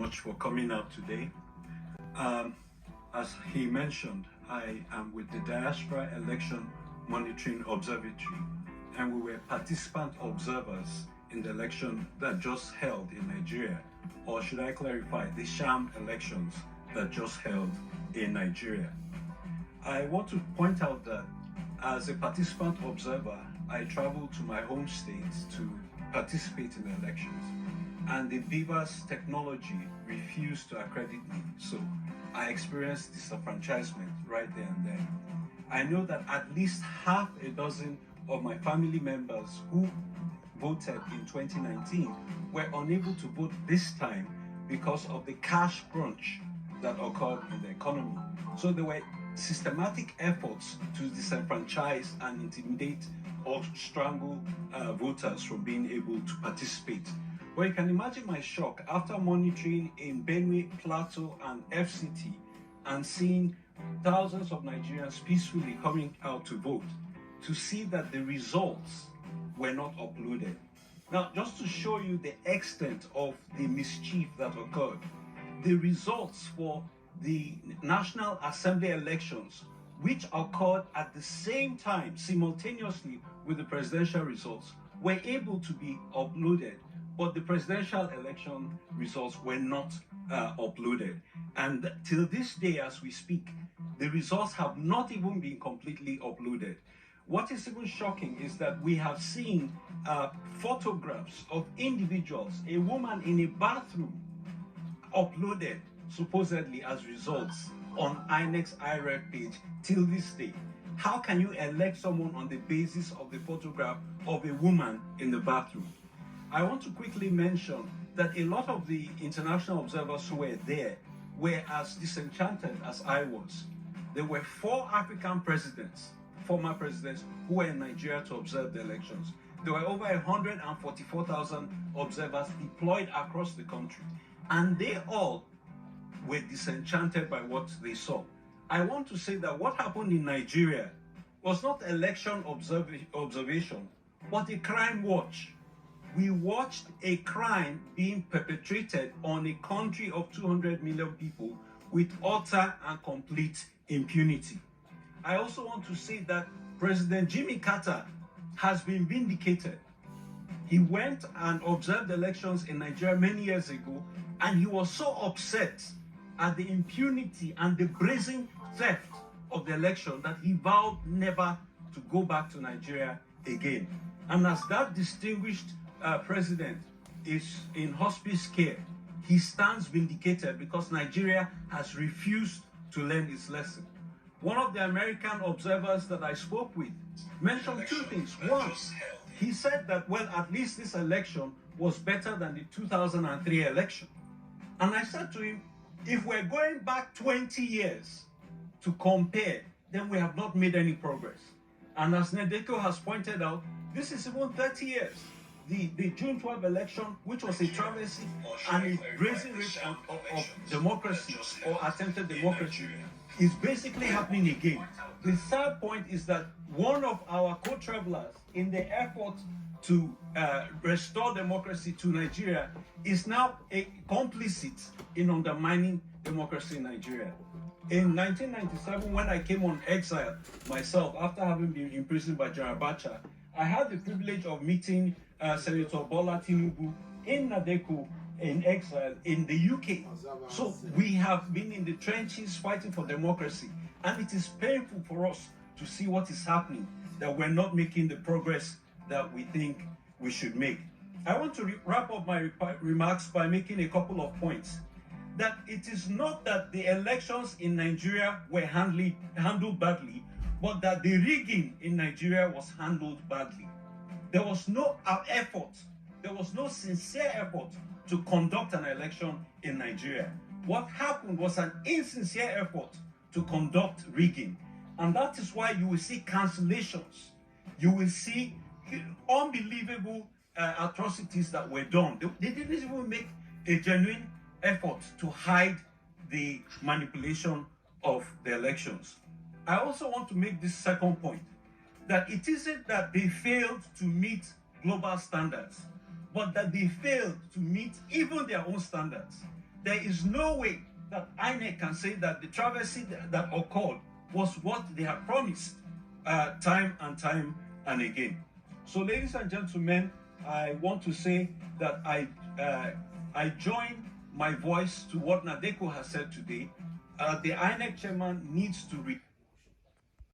much for coming out today. As he mentioned, I am with the Diaspora Election Monitoring Observatory, and we were participant observers in the election that just held in Nigeria, or should I clarify, the sham elections that just held in Nigeria. I want to point out that as a participant observer, I traveled to my home state to participate in the elections, and the BVAS technology refused to accredit me, so I experienced disenfranchisement right there and then. I know that at least half a dozen of my family members who voted in 2019 were unable to vote this time because of the cash crunch that occurred in the economy. So there were systematic efforts to disenfranchise and intimidate or strangle voters from being able to participate. Well, you can imagine my shock after monitoring in Benue, Plateau, and FCT and seeing thousands of Nigerians peacefully coming out to vote, to see that the results were not uploaded. Now, just to show you the extent of the mischief that occurred, the results for the National Assembly elections, which occurred at the same time, simultaneously with the presidential results, were able to be uploaded, but the presidential election results were not uploaded. And till this day, as we speak, the results have not even been completely uploaded. What is even shocking is that we have seen photographs of individuals, a woman in a bathroom, uploaded supposedly as results on INEC's IREF page till this day. How can you elect someone on the basis of the photograph of a woman in the bathroom? I want to quickly mention that a lot of the international observers who were there were as disenchanted as I was. There were 4 African presidents, former presidents, who were in Nigeria to observe the elections. There were over 144,000 observers deployed across the country, and they all were disenchanted by what they saw. I want to say that what happened in Nigeria was not election observation, but a crime watch. We watched a crime being perpetrated on a country of 200 million people with utter and complete impunity. I also want to say that President Jimmy Carter has been vindicated. He went and observed elections in Nigeria many years ago, and he was so upset at the impunity and the brazen theft of the election that he vowed never to go back to Nigeria again. And as that distinguished president is in hospice care, he stands vindicated because Nigeria has refused to learn its lesson. One of the American observers that I spoke with mentioned 2 things. One, he said that, well, at least this election was better than the 2003 election. And I said to him, if we're going back 20 years to compare, then we have not made any progress. And as Nedeko has pointed out, this is even 30 years. The June 12 election, which was a travesty and a brazen rape of democracy or attempted democracy, is basically happening again. The third point is that one of our co-travelers, in the effort to restore democracy to Nigeria, is now complicit in undermining democracy in Nigeria. In 1997, when I came on exile myself, after having been imprisoned by General Abacha, I had the privilege of meeting Senator Bola Tinubu in Nadeko in exile in the UK. So we have been in the trenches fighting for democracy, and it is painful for us to see what is happening, that we're not making the progress that we think we should make. I want to wrap up my remarks by making a couple of points. That it is not that the elections in Nigeria were handled badly, but that the rigging in Nigeria was handled badly. There was no effort, there was no sincere effort to conduct an election in Nigeria. What happened was an insincere effort to conduct rigging. And that is why you will see cancellations. You will see unbelievable atrocities that were done. They didn't even make a genuine effort to hide the manipulation of the elections. I also want to make this second point, that it isn't that they failed to meet global standards, but that they failed to meet even their own standards. there is no way that INEC can say that the travesty that occurred was what they had promised time and time and again. So, ladies and gentlemen, I want to say that I join my voice to what Nadeko has said today. The INEC chairman needs to